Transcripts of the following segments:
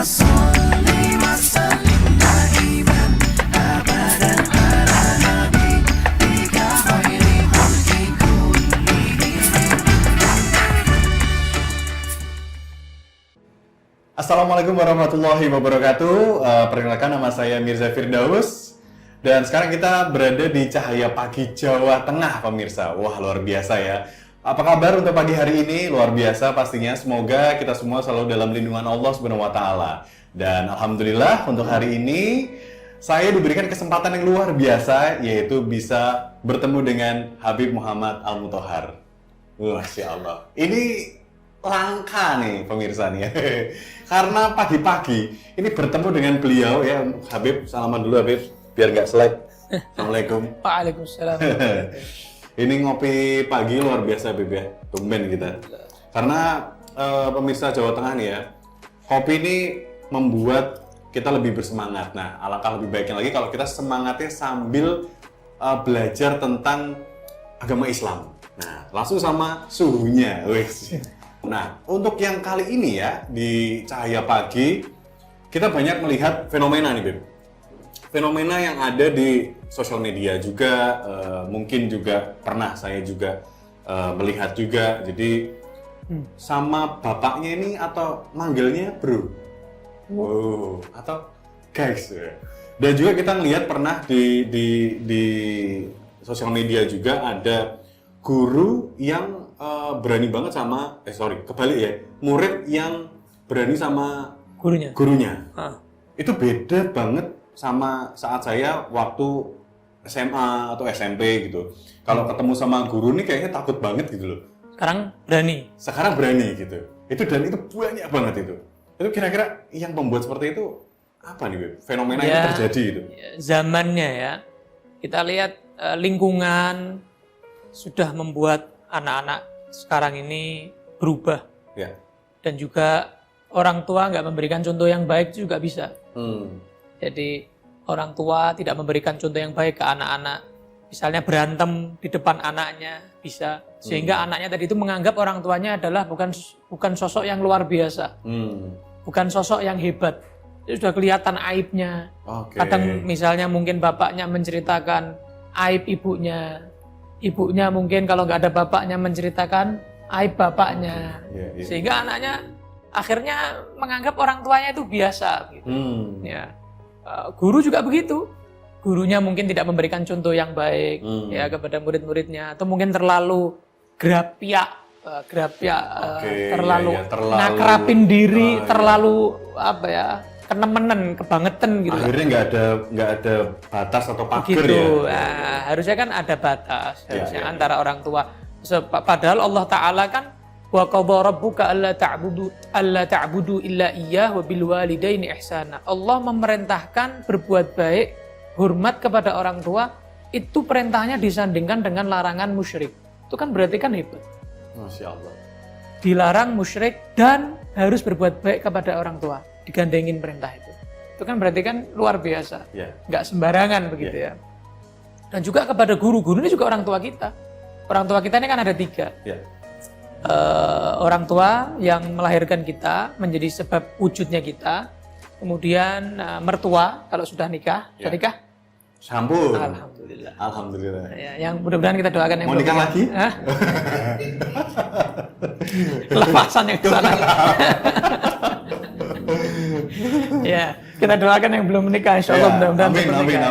صل وسلم دائما أبدا على نبيك خير خلق كلهم. Assalamualaikum warahmatullahi wabarakatuh. Perkenalkan, nama saya Mirza Firdaus. Dan sekarang kita berada di Cahaya Pagi Jawa Tengah, pemirsa. Wah, luar biasa ya. Apa kabar untuk pagi hari ini? Luar biasa pastinya. Semoga kita semua selalu dalam lindungan Allah Subhanahu wa taala. Dan alhamdulillah untuk hari ini saya diberikan kesempatan yang luar biasa, yaitu bisa bertemu dengan Habib Muhammad Al-Muthohar. Masya Allah. Ini langka nih pemirsa nih. Karena pagi-pagi ini bertemu dengan beliau ya. Habib, salaman dulu Habib, biar nggak selek. Assalamualaikum. Waalaikumsalam. Ini ngopi pagi luar biasa Habib ya, tumben kita. Karena pemirsa Jawa Tengah nih ya, kopi ini membuat kita lebih bersemangat. Nah, alangkah lebih baiknya lagi kalau kita semangatnya sambil belajar tentang agama Islam. Nah, langsung sama suhunya. Wes. Nah, untuk yang kali ini ya, di Cahaya Pagi, kita banyak melihat fenomena nih, Beb. Fenomena yang ada di sosial media juga, mungkin juga pernah saya juga melihat juga. Jadi, sama bapaknya ini atau manggilnya bro. Wow, atau guys. Dan juga kita lihat pernah di sosial media juga ada guru yang berani banget sama, kebalik ya, murid yang berani sama gurunya. Itu beda banget sama saat saya waktu SMA atau SMP gitu. Kalau ketemu sama guru nih kayaknya takut banget gitu loh. Sekarang berani gitu. Itu banyak banget itu. Itu kira-kira yang membuat seperti itu apa nih, Beb? Fenomena itu terjadi itu. Zamannya ya. Kita lihat lingkungan sudah membuat anak-anak sekarang ini berubah. Ya. Dan juga orang tua nggak memberikan contoh yang baik juga bisa. Jadi orang tua tidak memberikan contoh yang baik ke anak-anak. Misalnya berantem di depan anaknya bisa. Sehingga anaknya tadi itu menganggap orang tuanya adalah bukan sosok yang luar biasa. Bukan sosok yang hebat. Itu sudah kelihatan aibnya. Kadang misalnya mungkin bapaknya menceritakan aib ibunya. Ibunya mungkin kalau nggak ada bapaknya menceritakan aib bapaknya. Sehingga anaknya akhirnya menganggap orang tuanya itu biasa. Gitu. Ya. Guru juga begitu. Gurunya mungkin tidak memberikan contoh yang baik ya kepada murid-muridnya, atau mungkin terlalu gerapiak, terlalu ngakrapin diri, terlalu kenemenen, kebangetan gitu. Akhirnya nggak ada batas atau pagar gitu. ya. Harusnya kan ada batas antara orang tua. Padahal Allah Ta'ala kan wa qadha rabbuka alla ta'budu illa iyyah wa bil walidaini ihsana. Allah memerintahkan berbuat baik, hormat kepada orang tua, itu perintahnya disandingkan dengan larangan musyrik. Itu kan berarti kan hebat. Masya Allah. Dilarang musyrik dan harus berbuat baik kepada orang tua, digandengin perintah itu. Itu kan berarti kan luar biasa. Nggak sembarangan begitu ya. Dan juga kepada guru ini juga orang tua kita. Orang tua kita ini kan ada 3. Orang tua yang melahirkan kita, menjadi sebab wujudnya kita. Kemudian mertua kalau sudah nikah. Sudah nikah? Sampun. Alhamdulillah. Ya, yang mudah-mudahan kita doakan yang mau nikah lagi? Lepasan yang kesana. Ya, kita doakan yang belum menikah, insya Allah mudah-mudahan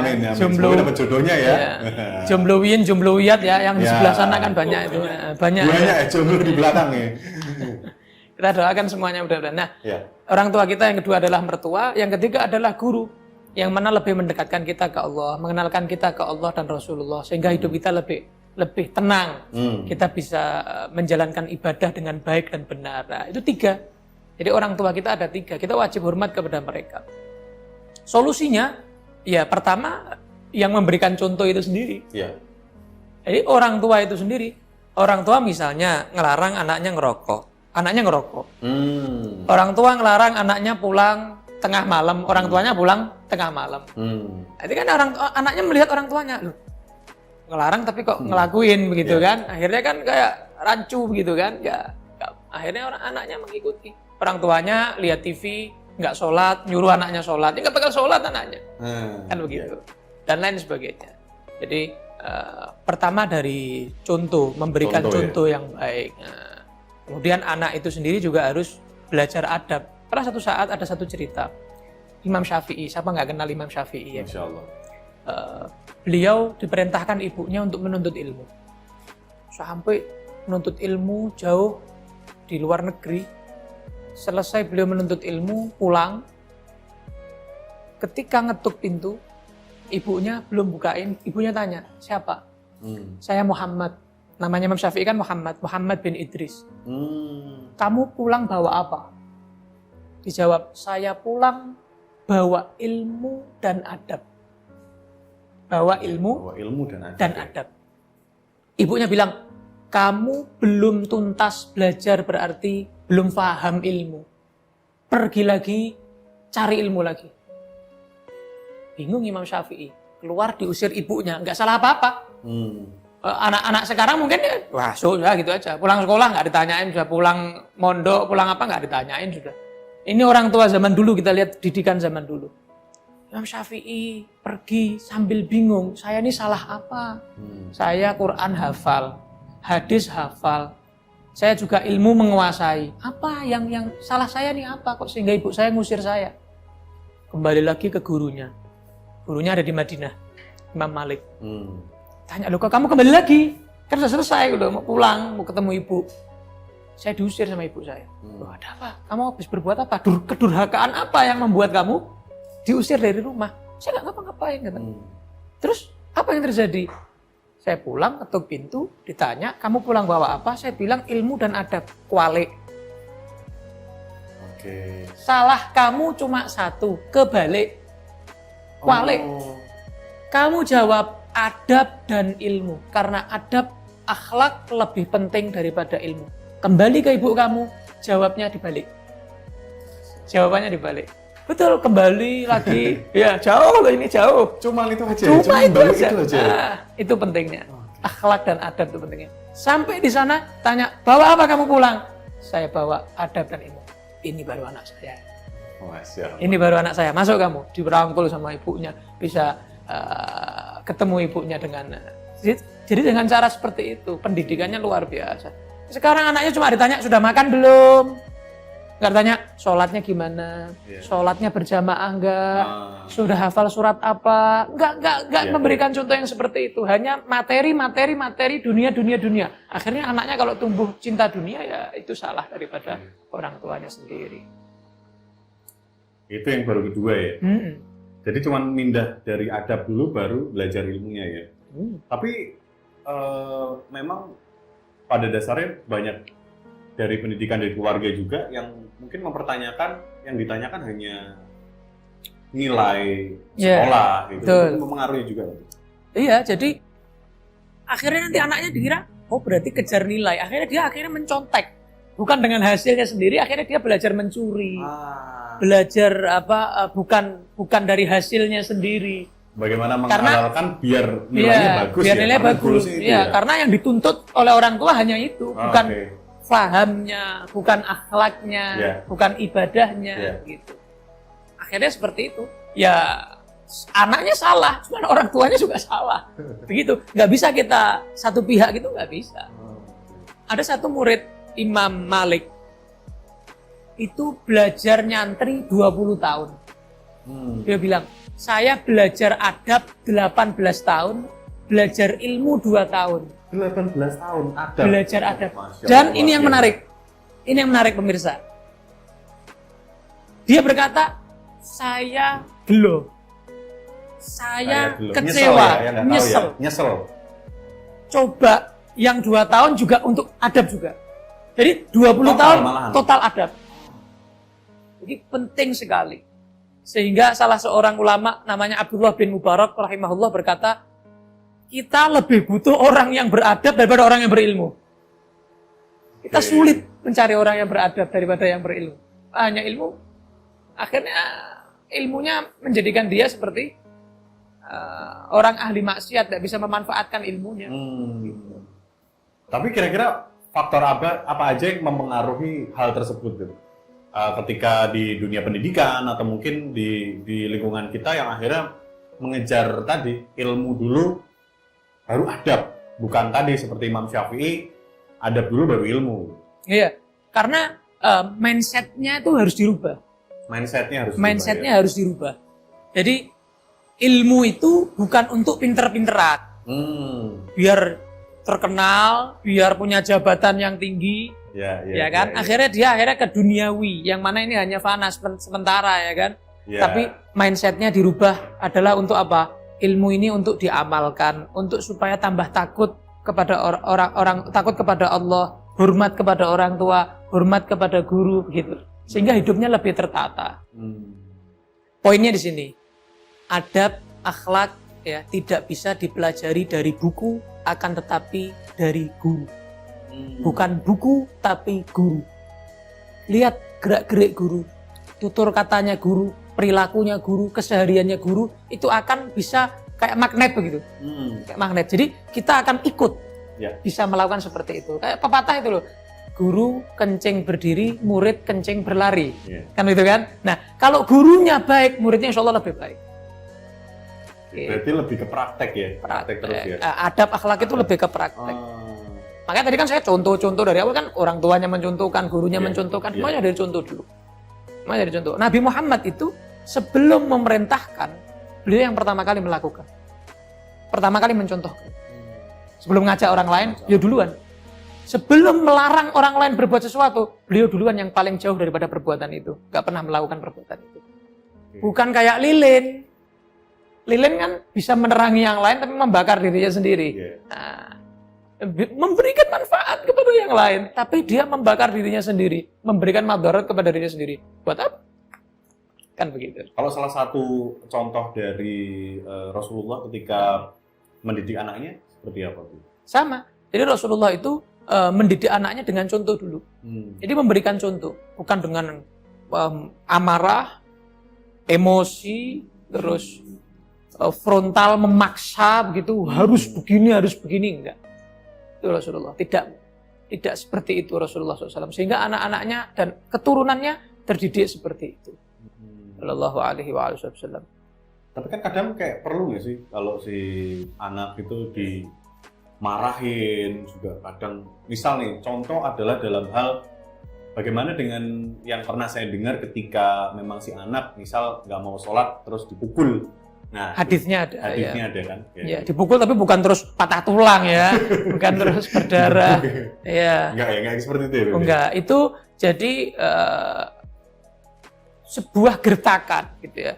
amin. Semoga dapat jodohnya ya. Jomblowiyin, jomblowiyat ya, yang di sebelah sana kan banyak itu. Banyak ya jomblo di belakang ya. Kita doakan semuanya mudah-mudahan. Nah, orang tua kita yang kedua adalah mertua, yang ketiga adalah guru, yang mana lebih mendekatkan kita ke Allah, mengenalkan kita ke Allah dan Rasulullah, sehingga hidup kita lebih tenang. Kita bisa menjalankan ibadah dengan baik dan benar. Nah, itu 3. Jadi orang tua kita ada 3, kita wajib hormat kepada mereka. Solusinya, ya pertama yang memberikan contoh itu sendiri. Jadi orang tua itu sendiri. Orang tua misalnya ngelarang anaknya ngerokok. Orang tua ngelarang anaknya pulang tengah malam, orang tuanya pulang tengah malam. Jadi kan anaknya melihat orang tuanya, loh, ngelarang tapi kok ngelakuin begitu kan. Akhirnya kan kayak rancu begitu kan. Akhirnya anaknya mengikuti. Orang tuanya lihat TV, nggak sholat, nyuruh anaknya sholat, ya nggak bakal sholat anaknya. Kan begitu. Dan lain sebagainya. Jadi pertama dari contoh, memberikan contoh yang baik. Nah, kemudian anak itu sendiri juga harus belajar adab. Pernah satu saat ada satu cerita, Imam Syafi'i, siapa nggak kenal Imam Syafi'i ya? Masya Allah. Beliau diperintahkan ibunya untuk menuntut ilmu. Sampai menuntut ilmu jauh di luar negeri. Selesai beliau menuntut ilmu, pulang. Ketika ngetuk pintu, ibunya belum bukain, ibunya tanya, siapa? Saya Muhammad. Namanya Imam Syafi'i kan Muhammad bin Idris. Kamu pulang bawa apa? Dijawab, saya pulang bawa ilmu dan adab. Bawa ilmu dan adab. Ibunya bilang, kamu belum tuntas belajar berarti belum paham ilmu. Pergi lagi, cari ilmu lagi. Bingung Imam Syafi'i. Keluar diusir ibunya, nggak salah apa-apa. Anak-anak sekarang mungkin ya, wah sudah gitu aja. Pulang sekolah nggak ditanyain, sudah pulang mondok, pulang apa nggak ditanyain sudah. Ini orang tua zaman dulu, kita lihat didikan zaman dulu. Imam Syafi'i pergi sambil bingung, saya ini salah apa? Saya Quran hafal, hadis hafal, saya juga ilmu menguasai. Apa yang salah saya nih apa kok sehingga ibu saya ngusir saya? Kembali lagi ke gurunya. Gurunya ada di Madinah, Imam Malik. Tanya, loh kok kamu kembali lagi? Kan sudah selesai, udah mau pulang, mau ketemu ibu. Saya diusir sama ibu saya. Loh ada apa? Kamu habis berbuat apa? Kedurhakaan apa yang membuat kamu diusir dari rumah? Saya nggak ngapa-ngapain. Terus apa yang terjadi? Saya pulang, ketuk pintu, ditanya, kamu pulang bawa apa? Saya bilang ilmu dan adab, kualik. Salah kamu cuma satu, kebalik. Kualik. Kamu jawab adab dan ilmu. Karena adab, akhlak lebih penting daripada ilmu. Kembali ke ibu kamu, jawabnya dibalik. Jawabannya dibalik. Betul, kembali lagi. Ya, jauh loh ini, jauh. Cuma itu aja. Cuma itu aja. Nah, itu pentingnya. Akhlak dan adab itu pentingnya. Sampai di sana, tanya, bawa apa kamu pulang? Saya bawa adab dan ilmu. Ini baru anak saya. Ini baru anak saya. Masuk kamu. Dirangkul sama ibunya. Bisa ketemu ibunya dengan... Jadi dengan cara seperti itu, pendidikannya luar biasa. Sekarang anaknya cuma ditanya, sudah makan belum? Nggak tanya, sholatnya gimana? Sholatnya berjamaah enggak? Sudah hafal surat apa? Enggak memberikan contoh yang seperti itu. Hanya materi, dunia. Akhirnya anaknya kalau tumbuh cinta dunia, ya itu salah daripada orang tuanya sendiri. Itu yang baru kedua ya? Jadi cuma mindah dari adab dulu, baru belajar ilmunya ya? Tapi memang pada dasarnya banyak dari pendidikan dari keluarga juga yang mungkin mempertanyakan, yang ditanyakan hanya nilai sekolah gitu. Itu mempengaruhi juga. Iya, jadi akhirnya nanti anaknya dikira, oh berarti kejar nilai. Akhirnya dia mencontek. Bukan dengan hasilnya sendiri, akhirnya dia belajar mencuri. Belajar bukan dari hasilnya sendiri. Bagaimana menghalalkan biar nilainya bagus. Biar nilainya bagus. Iya, karena yang dituntut oleh orang tua hanya itu, bukan fahamnya, bukan akhlaknya, bukan ibadahnya gitu. Akhirnya seperti itu. Ya anaknya salah, cuma orang tuanya juga salah. Begitu. Nggak bisa kita satu pihak gitu, nggak bisa. Ada satu murid Imam Malik itu belajar nyantri 20 tahun. Dia bilang, saya belajar adab 18 tahun, belajar ilmu 2 tahun. 18 tahun adab. Belajar adab. Dan ini yang menarik. Ini yang menarik pemirsa. Dia berkata, saya gelo. Saya kecewa, nyesel. Coba yang 2 tahun juga untuk adab juga. Jadi 20 tahun total adab. Jadi penting sekali. Sehingga salah seorang ulama namanya Abdullah bin Mubarak rahimahullah berkata, kita lebih butuh orang yang beradab daripada orang yang berilmu. Kita sulit mencari orang yang beradab daripada yang berilmu. Hanya ilmu, akhirnya ilmunya menjadikan dia seperti orang ahli maksiat, tidak bisa memanfaatkan ilmunya. Tapi kira-kira faktor apa aja yang mempengaruhi hal tersebut? ketika di dunia pendidikan atau mungkin di lingkungan kita yang akhirnya mengejar tadi ilmu dulu baru adab, bukan tadi seperti Imam Syafi'i adab dulu baru ilmu. Iya, karena mindset-nya itu harus dirubah. Mindsetnya Harus dirubah. Jadi ilmu itu bukan untuk pinter-pinteran, biar terkenal, biar punya jabatan yang tinggi, ya kan? Akhirnya dia ke duniawi, yang mana ini hanya fana sementara, ya kan? Ya. Tapi mindset-nya dirubah adalah untuk apa? Ilmu ini untuk diamalkan, untuk supaya tambah takut kepada orang takut kepada Allah, hormat kepada orang tua, hormat kepada guru, begitu. Sehingga hidupnya lebih tertata. Poinnya di sini, adab, akhlak, ya tidak bisa dipelajari dari buku, akan tetapi dari guru. Bukan buku, tapi guru. Lihat gerak-gerik guru, tutur katanya guru, perilakunya guru, kesehariannya guru, itu akan bisa kayak magnet begitu. Kayak magnet. Jadi kita akan ikut bisa melakukan seperti itu. Kayak pepatah itu loh. Guru kencing berdiri, murid kencing berlari. Kan gitu kan? Nah, kalau gurunya baik, muridnya insya Allah lebih baik. Berarti lebih ke praktek ya? Praktek terus ya? Adab akhlak itu lebih ke praktek. Makanya tadi kan saya contoh-contoh dari awal kan orang tuanya mencontohkan, gurunya mencontohkan, semuanya dari contoh dulu. Semuanya dari contoh. Nabi Muhammad itu sebelum memerintahkan, beliau yang pertama kali melakukan. Pertama kali mencontohkan. Sebelum ngajak orang lain, beliau duluan. Sebelum melarang orang lain berbuat sesuatu, beliau duluan yang paling jauh daripada perbuatan itu. Gak pernah melakukan perbuatan itu. Bukan kayak lilin. Lilin kan bisa menerangi yang lain tapi membakar dirinya sendiri. Nah, memberikan manfaat kepada yang lain, tapi dia membakar dirinya sendiri, memberikan madarat kepada dirinya sendiri. Buat apa? Kan begitu. Kalau salah satu contoh dari Rasulullah ketika mendidik anaknya seperti apa tuh? Sama. Jadi Rasulullah itu mendidik anaknya dengan contoh dulu. Jadi memberikan contoh, bukan dengan amarah, emosi, terus frontal memaksa begitu, harus begini, enggak. Itu Rasulullah. Tidak seperti itu Rasulullah SAW. Sehingga anak-anaknya dan keturunannya terdidik seperti itu. Sallallahu alaihi wasallam. Tapi kan kadang kayak perlu nggak sih kalau si anak itu dimarahin juga kadang. Misal nih, contoh adalah dalam hal bagaimana dengan yang pernah saya dengar ketika memang si anak misal nggak mau sholat terus dipukul. Nah, hadisnya ada kan? Ya, dipukul tapi bukan terus patah tulang ya, bukan terus berdarah. Ya. Enggak seperti itu ya. Enggak, itu jadi sebuah gertakan gitu ya.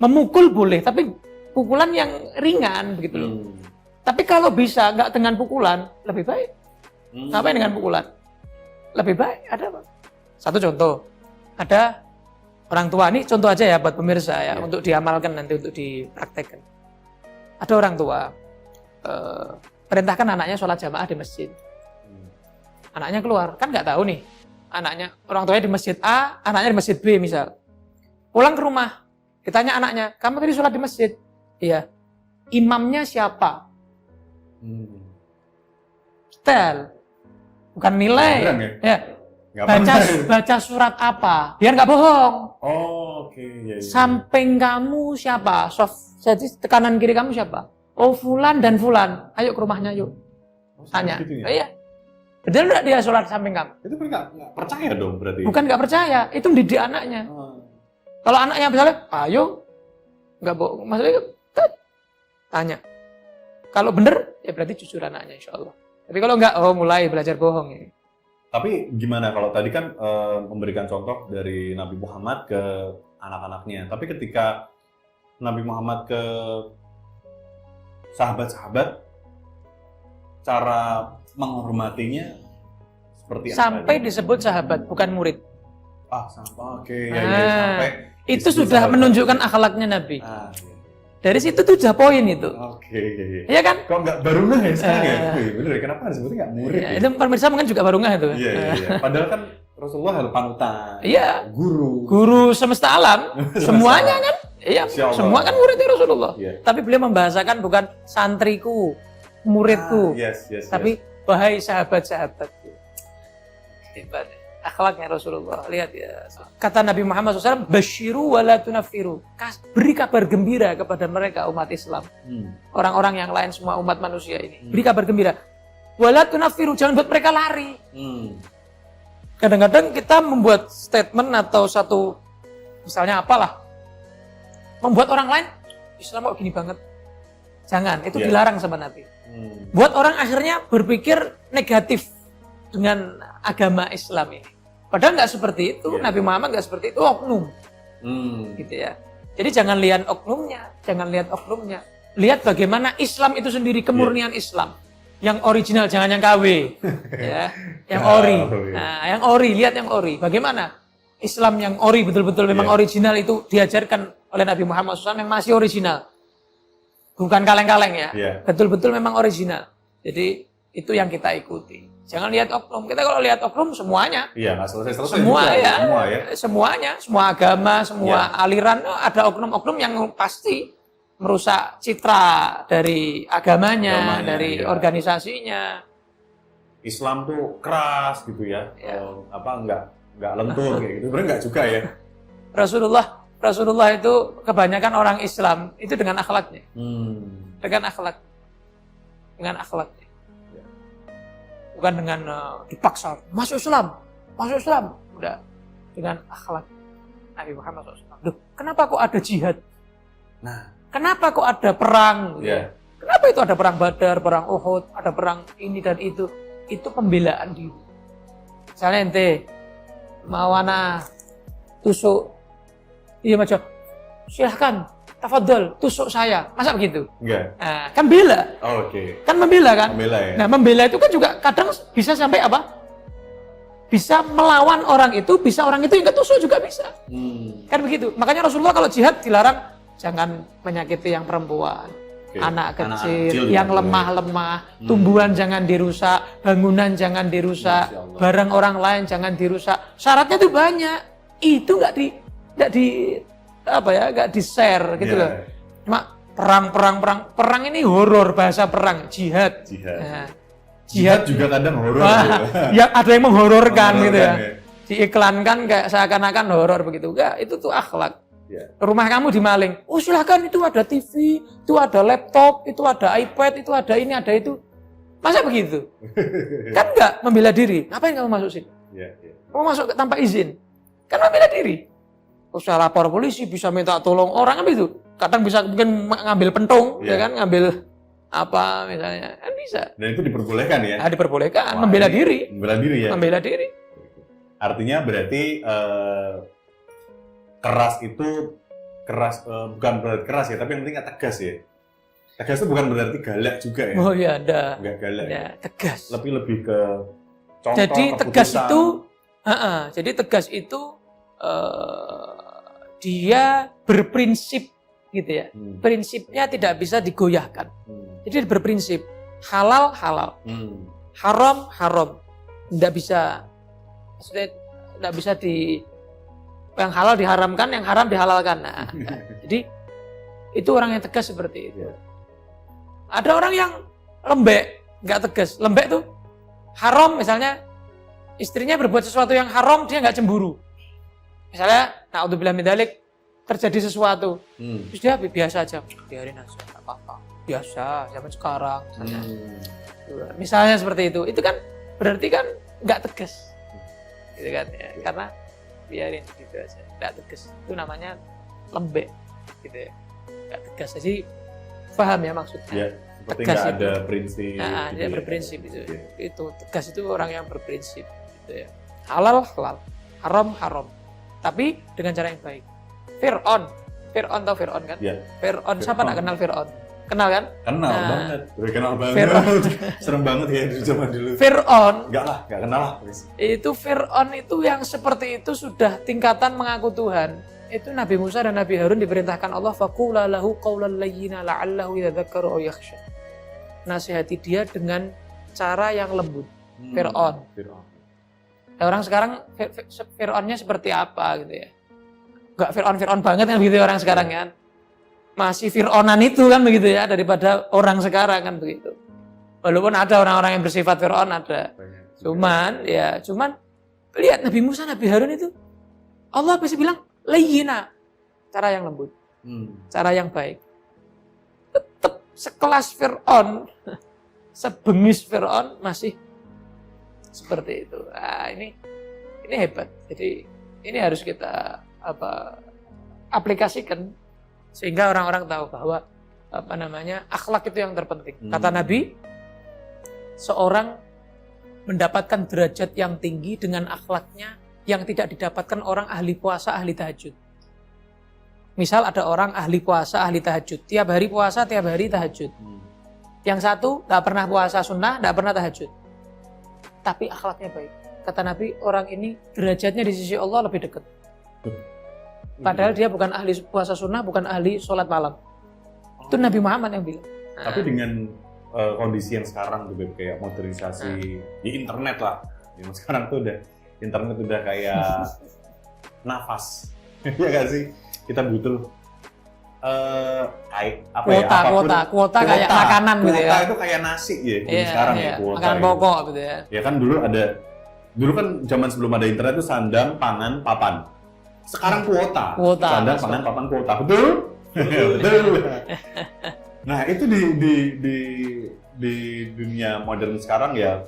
Memukul boleh, tapi pukulan yang ringan begitu loh. Tapi kalau bisa nggak dengan pukulan, lebih baik. Ngapain dengan pukulan? Lebih baik ada apa? Satu contoh, ada orang tua, ini contoh aja ya buat pemirsa ya, untuk diamalkan nanti, untuk dipraktekkan. Ada orang tua, perintahkan anaknya sholat jamaah di masjid. Anaknya keluar, kan nggak tahu nih, anaknya, orang tuanya di masjid A, anaknya di masjid B misal. Pulang ke rumah, ditanya anaknya, kamu tadi sholat di masjid? Iya. Imamnya siapa? Detail, bukan nilai. Ya. Baca surat apa? Biar nggak bohong. Oke. Samping kamu siapa? Jadi tekanan kiri kamu siapa? Oh, fulan dan fulan. Ayo ke rumahnya yuk. Tanya. Iya. Betul nggak dia sholat samping kamu? Itu nggak percaya dong berarti. Bukan nggak percaya, itu mendidik anaknya. Kalau anaknya misalnya, ayo, nggak bohong, maksudnya tanya. Kalau bener, ya berarti jujur anaknya, insya Allah. Tapi kalau nggak, mulai belajar bohong ya. Tapi gimana kalau tadi kan memberikan contoh dari Nabi Muhammad ke anak-anaknya. Tapi ketika Nabi Muhammad ke sahabat-sahabat, cara menghormatinya seperti apa? Sampai disebut sahabat, bukan murid. Sampai. Sampai. Itu sudah sahabat. Menunjukkan akhlaknya Nabi. Dari situ tuh udah poin itu. Iya kan? Kok nggak barungah ya sekarang ya? Bener ya, kenapa disebutnya nggak murid? Itu pemirsa mungkin juga barungah itu. Iya. Padahal kan Rasulullah adalah panutan. Iya. Guru semesta alam. Semuanya kan? Iya. Semua kan muridnya Rasulullah. Tapi beliau membahasakan bukan santriku, muridku. Tapi wahai sahabat-sahabatku. Hebat. akhlaknya Rasulullah. Lihat ya. Kata Nabi Muhammad SAW, basyiru wa la tunaffiru. Beri kabar gembira kepada mereka umat Islam. Orang-orang yang lain, semua umat manusia ini. Beri kabar gembira. Wa la tunaffiru, jangan buat mereka lari. Kadang-kadang kita membuat statement atau satu, misalnya apalah, membuat orang lain, Islam kok gini banget. Jangan, itu dilarang sama Nabi. Buat orang akhirnya berpikir negatif dengan agama Islam ini. Padahal nggak seperti itu, Nabi Muhammad nggak seperti itu, oknum. Gitu ya. Jadi jangan lihat oknumnya, lihat bagaimana Islam itu sendiri, kemurnian Islam. Yang original, jangan yang KW. Ya, yang ori. Nah, yang ori, lihat yang ori. Bagaimana Islam yang ori, betul-betul memang original itu diajarkan oleh Nabi Muhammad SAW yang masih original. Bukan kaleng-kaleng ya. Betul-betul memang original. Jadi itu yang kita ikuti. Jangan lihat oknum. Kita kalau lihat oknum semuanya. Iya, nggak selesai-selesai. Semua juga, ya. Semuanya, semua agama, semua aliran ada oknum-oknum yang pasti merusak citra dari agamanya dari organisasinya. Islam tuh keras gitu ya. Nggak lentur kayak gitu. Sebenarnya nggak juga ya. Rasulullah itu kebanyakan orang Islam itu dengan akhlaknya. Dengan akhlaknya. Bukan dengan dipaksa masuk Islam. Udah dengan akhlak Nabi Muhammad SAW. Duh, kenapa kok ada jihad? Nah, kenapa kok ada perang? Kenapa itu ada perang Badar, perang Uhud, ada perang ini dan itu? Itu pembelaan diri. Misalnya ente mau tusuk, iya macam silahkan, tafadhol, tusuk saya. Masa begitu? Enggak. Nah, kan bela. Kan membela kan? Ya. Nah, membela itu kan juga kadang bisa sampai apa? Bisa melawan orang itu, bisa orang itu yang ketusuk juga bisa. Kan begitu. Makanya Rasulullah kalau jihad dilarang jangan menyakiti yang perempuan, anak kecil yang lemah-lemah, tumbuhan jangan dirusak, bangunan jangan dirusak, barang orang lain jangan dirusak. Syaratnya tuh banyak. Itu nggak di share gitu loh. Cuma perang ini horor, bahasa perang, jihad. Nah, jihad juga kadang horor. Ya ada yang menghororkan gitu ya. Diiklankan kayak seakan-akan horor begitu. Enggak, itu tuh akhlak. Rumah kamu dimaling. Oh silahkan, itu ada TV, itu ada laptop, itu ada iPad, itu ada ini, ada itu. Masa begitu? Kan enggak membela diri. Ngapain kamu masuk sini? Kamu masuk tanpa izin. Kan membela diri. Usah lapor polisi, bisa minta tolong orang, kan itu. Kadang bisa mungkin ngambil pentung, ya kan, ngambil apa misalnya, kan bisa. Dan itu diperbolehkan ya? Diperbolehkan, membela diri. Membela diri ya? Membela diri. Artinya berarti keras itu bukan berarti keras ya, tapi yang penting tegas ya. Tegas itu bukan berarti galak juga ya. Oh iya, ada. Enggak galak. Ya, tegas. Lebih ke contoh. Jadi tegas itu dia berprinsip gitu ya. Prinsipnya tidak bisa digoyahkan. Jadi berprinsip halal, haram. Tidak bisa, maksudnya tidak bisa yang halal diharamkan, yang haram dihalalkan. Nah, jadi itu orang yang tegas seperti itu. Ada orang yang lembek, nggak tegas. Lembek tuh haram, misalnya istrinya berbuat sesuatu yang haram, dia nggak cemburu. Misalnya, na'udzubillah min dzalik, terjadi sesuatu, terus dia biasa aja, biarin aja, nggak apa-apa. Biasa, zaman sekarang, misalnya seperti itu kan berarti kan nggak tegas, gitu kan? Ya, karena biarin gitu aja, nggak tegas. Itu namanya lembek, gitu ya, nggak tegas. Jadi paham ya maksudnya? Ya, seperti tegas nggak ada prinsip. Nah, gitu dia ya. Berprinsip itu. Ya. Itu tegas itu orang yang berprinsip, gitu ya. Halal, haram. Tapi dengan cara yang baik. Fir'aun tau Fir'aun kan? Ya. Fir'aun, siapa nggak kenal Fir'aun? Kenal kan? Kenal banget. Kenal banget. Fir'aun. Serem banget ya di zaman dulu. Fir'aun. Nggak kenal lah. Itu Fir'aun itu yang seperti itu sudah tingkatan mengaku Tuhan. Itu Nabi Musa dan Nabi Harun diperintahkan Allah, faqula lahu qawlan layyina la'allahu yadhakkaru aw yakhsha. Nasihati dia dengan cara yang lembut. Fir'aun. Orang sekarang Fir'aunnya seperti apa gitu ya? Enggak Fir'aun banget kan begitu orang sekarang kan. Masih Fir'aunan itu kan begitu ya, daripada orang sekarang kan begitu. Walaupun ada orang-orang yang bersifat Fir'aun ada. Cuman lihat Nabi Musa, Nabi Harun itu Allah pasti bilang layyina, cara yang lembut, cara yang baik. Tetap sekelas Fir'aun, sebengis Fir'aun masih seperti itu. Nah, ini hebat. Jadi ini harus kita aplikasikan sehingga orang-orang tahu bahwa akhlak itu yang terpenting. Kata Nabi, seorang mendapatkan derajat yang tinggi dengan akhlaknya yang tidak didapatkan orang ahli puasa, ahli tahajud. Misal ada orang ahli puasa, ahli tahajud, tiap hari puasa, tiap hari tahajud. Yang satu nggak pernah puasa sunnah, nggak pernah tahajud, tapi akhlaknya baik. Kata Nabi, orang ini derajatnya di sisi Allah lebih dekat. Padahal dia bukan ahli puasa sunnah, bukan ahli sholat malam. Itu Nabi Muhammad yang bilang. Tapi dengan kondisi yang sekarang tuh kayak modernisasi di internet lah. Sekarang tuh internet udah kayak nafas. Iya gak sih? Kita butuh kuota kayak makanan gitu ya. Kuota itu kayak nasi ya. Sekarang ya kuota. Makanan pokok gitu ya. Ya kan dulu kan zaman sebelum ada internet itu sandang, pangan, papan. Sekarang kuota. Sandang, pangan, papan, kuota. Betul? Betul. Nah, itu di dunia modern sekarang ya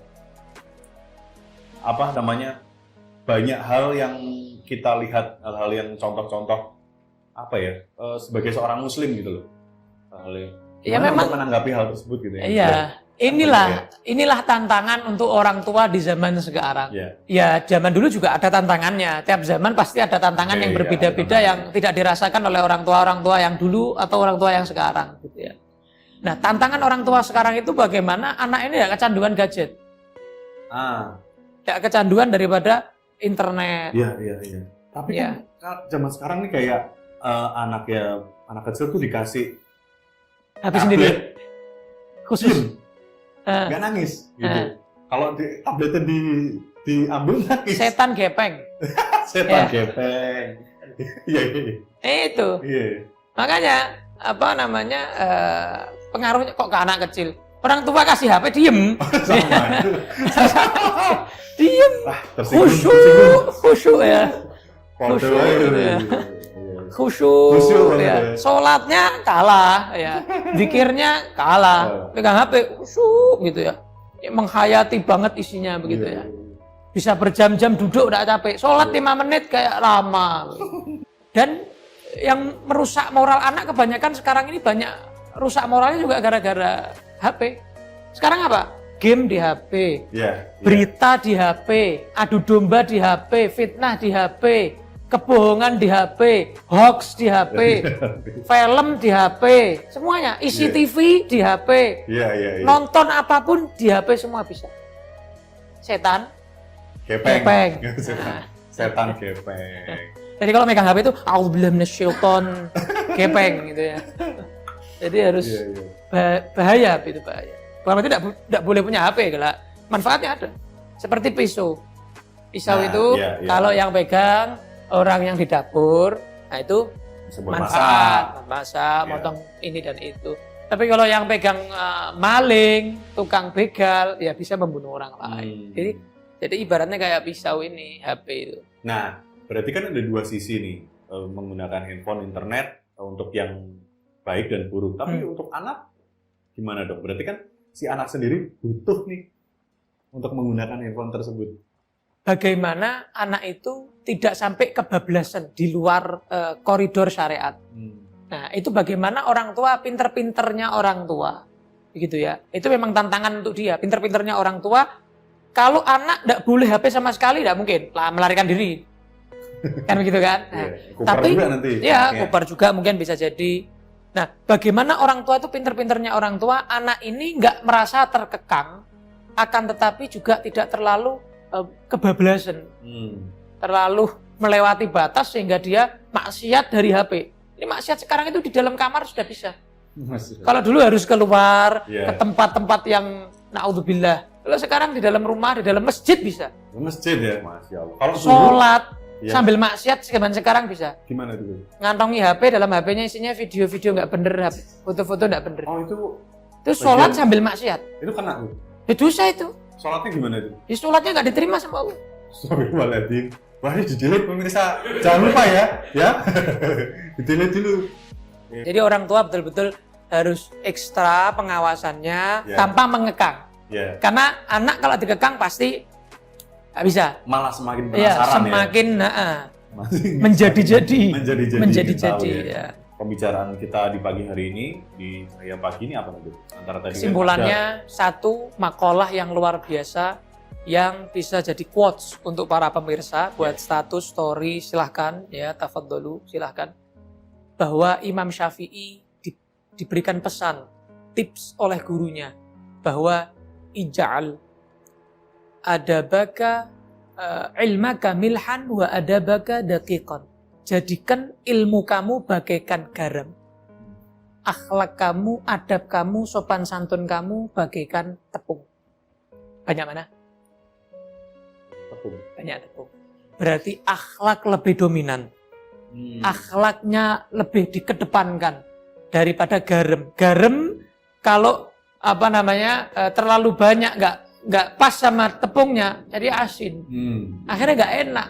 banyak hal yang kita lihat, hal-hal yang contoh-contoh sebagai seorang muslim gitu loh. Ya memang menanggapi hal tersebut gitu ya. Iya. Inilah tantangan untuk orang tua di zaman sekarang. Ya, zaman dulu juga ada tantangannya. Tiap zaman pasti ada tantangan yang berbeda-beda yang tidak dirasakan oleh orang tua yang dulu atau orang tua yang sekarang gitu ya. Nah, tantangan orang tua sekarang itu bagaimana anak ini tidak kecanduan gadget. Tidak kecanduan daripada internet. Iya. Tapi kan zaman sekarang nih kayak anak kecil tuh dikasih habis sendiri. Khusus. Nggak nangis gitu. Kalau tabletnya diambil nangis. Setan gepeng. Gepeng. Iya. Itu. Iya. Makanya pengaruhnya kok ke anak kecil. Orang tua kasih HP diem. Diem. Khusyuk ya. Khusyuk ya. Sholatnya kalah ya. Zikirnya kalah. Pegang HP khusyuk gitu ya. Menghayati banget isinya begitu ya. Bisa berjam-jam duduk udah capek. Sholat 5 menit kayak lama. Dan yang merusak moral anak kebanyakan sekarang ini banyak rusak moralnya juga gara-gara HP. Sekarang apa? Game di HP, berita di HP, adu domba di HP, fitnah di HP, kebohongan di HP, hoax di HP, film di HP, semuanya, isi TV di HP, nonton apapun di HP semua bisa. Setan, gepeng. Setan gepeng. Jadi kalau megang HP itu, a'udzubillahi minasyaitonir gepeng gitu ya. Jadi harus bahaya, itu bahaya. Kalau tidak boleh punya HP, kalau manfaatnya ada. Seperti pisau. Pisau itu kalau yang pegang orang yang di dapur, nah itu manfaat, masak, motong ini dan itu. Tapi kalau yang pegang maling, tukang begal, ya bisa membunuh orang lain. Jadi ibaratnya kayak pisau ini, HP itu. Nah, berarti kan ada dua sisi nih menggunakan handphone, internet untuk yang baik dan buruk. Tapi untuk anak gimana dong? Berarti kan si anak sendiri butuh nih untuk menggunakan handphone tersebut. Bagaimana anak itu tidak sampai kebablasan di luar koridor syariat. Nah, itu bagaimana orang tua, pinter-pinternya orang tua. Begitu ya. Itu memang tantangan untuk dia. Pinter-pinternya orang tua, kalau anak tidak boleh HP sama sekali, tidak mungkin. Melarikan diri. Kan begitu kan? Nah, tapi juga nanti. Kupar juga mungkin bisa jadi. Nah, bagaimana orang tua itu pinter-pinternya orang tua, anak ini nggak merasa terkekang, akan tetapi juga tidak terlalu kebablasan, terlalu melewati batas sehingga dia maksiat dari HP. Ini maksiat sekarang itu di dalam kamar sudah bisa. Kalau dulu harus keluar ke tempat-tempat yang naudzubillah. Kalau sekarang di dalam rumah, di dalam masjid bisa. Masjid ya, Masya Allah. Kalau sholat sambil maksiat zaman sekarang bisa. Gimana itu? Ngantongi HP, dalam HP-nya isinya video-video nggak bener, foto-foto nggak bener. Oh itu sholat sambil maksiat. Itu kena tuh? Itu dosa itu. Sholatnya gimana itu? Sholatnya nggak diterima sama Allah. Astagfirullahaladzim. Wah, ini di-delete pemirsa. Jangan lupa ya. Di-delete dulu. Jadi orang tua betul-betul harus ekstra pengawasannya Ya. tanpa mengekang. Ya. Karena anak kalau dikekang pasti nggak bisa. Malah semakin Iya, penasaran semakin Masih menjadi-jadi. Menjadi-jadi, tahu Ya. Pembicaraan kita di pagi hari ini, di Cahaya Pagi ini apa nih? Antara tadi Kesimpulannya, satu makalah yang luar biasa yang bisa jadi quotes untuk para pemirsa buat status, story, silahkan ya, tafadholu, silahkan. Bahwa Imam Syafi'i diberikan pesan, tips oleh gurunya bahwa ija'al adabaka ilmaka milhan wa adabaka daqiqan. Jadikan ilmu kamu bagaikan garam. Akhlak kamu, adab kamu, sopan santun kamu bagaikan tepung. Banyak mana? Tepung. Banyak tepung. Berarti akhlak lebih dominan. Akhlaknya lebih dikedepankan daripada garam. Garam kalau terlalu banyak nggak pas sama tepungnya jadi asin. Akhirnya nggak enak.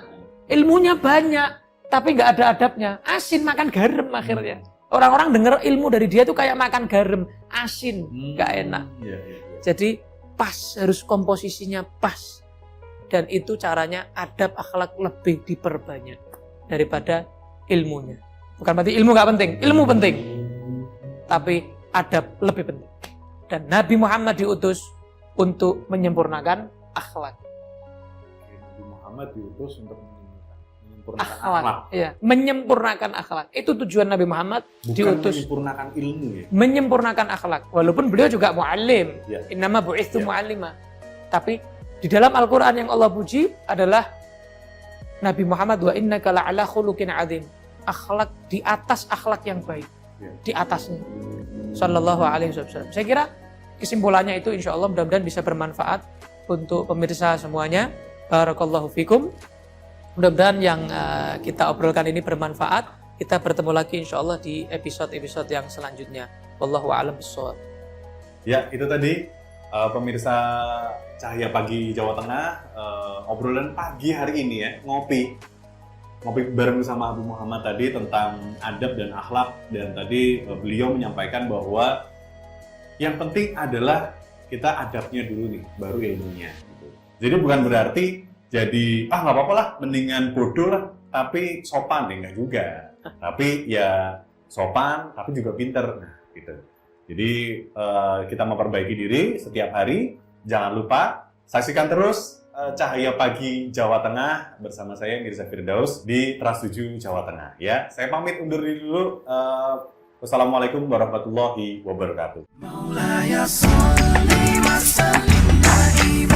Ilmunya banyak tapi nggak ada adabnya. Asin makan garam akhirnya. Orang-orang dengar ilmu dari dia tuh kayak makan garam, asin, nggak enak. Jadi pas, harus komposisinya pas. Dan itu caranya adab akhlak lebih diperbanyak daripada ilmunya. Bukan berarti ilmu nggak penting, ilmu penting. Tapi adab lebih penting. Dan Nabi Muhammad diutus untuk menyempurnakan akhlak. Nabi Muhammad diutus untuk menyempurnakan Akhlak. Ya, menyempurnakan akhlak. Itu tujuan Nabi Muhammad diutus. Menyempurnakan ilmu ya. Menyempurnakan akhlak. Walaupun beliau juga mu'allim. Ya. Innama bu'ithu Ya. mu'allima. Tapi di dalam Al-Quran yang Allah puji adalah Nabi Muhammad wa innaka la'ala khuluqin azim. Akhlak di atas akhlak yang baik. Ya. Di atasnya. Sallallahu alaihi wasallam. Saya kira kesimpulannya itu insya Allah mudah-mudahan bisa bermanfaat untuk pemirsa semuanya. Barakallahu fikum. Mudah-mudahan yang kita obrolkan ini bermanfaat. Kita bertemu lagi insya Allah di episode-episode yang selanjutnya. Wallahu a'lam bishawab. Ya, itu tadi pemirsa Cahaya Pagi Jawa Tengah, obrolan pagi hari ini ya, ngopi bareng sama Abu Muhammad tadi tentang adab dan akhlak. Dan tadi beliau menyampaikan bahwa yang penting adalah kita adabnya dulu nih, baru ilmunya. Gitu. Jadi bukan berarti jadi nggak apa-apa lah, mendingan bodoh lah, tapi sopan ya nggak juga. Tapi ya sopan, tapi juga pinter, nah gitu. Jadi kita memperbaiki diri setiap hari. Jangan lupa saksikan terus Cahaya Pagi Jawa Tengah bersama saya Mirza Firdaus di Trans 7 Jawa Tengah. Ya, saya pamit undur diri dulu. Wassalamualaikum warahmatullahi wabarakatuh. مولاي صل وسلم دائما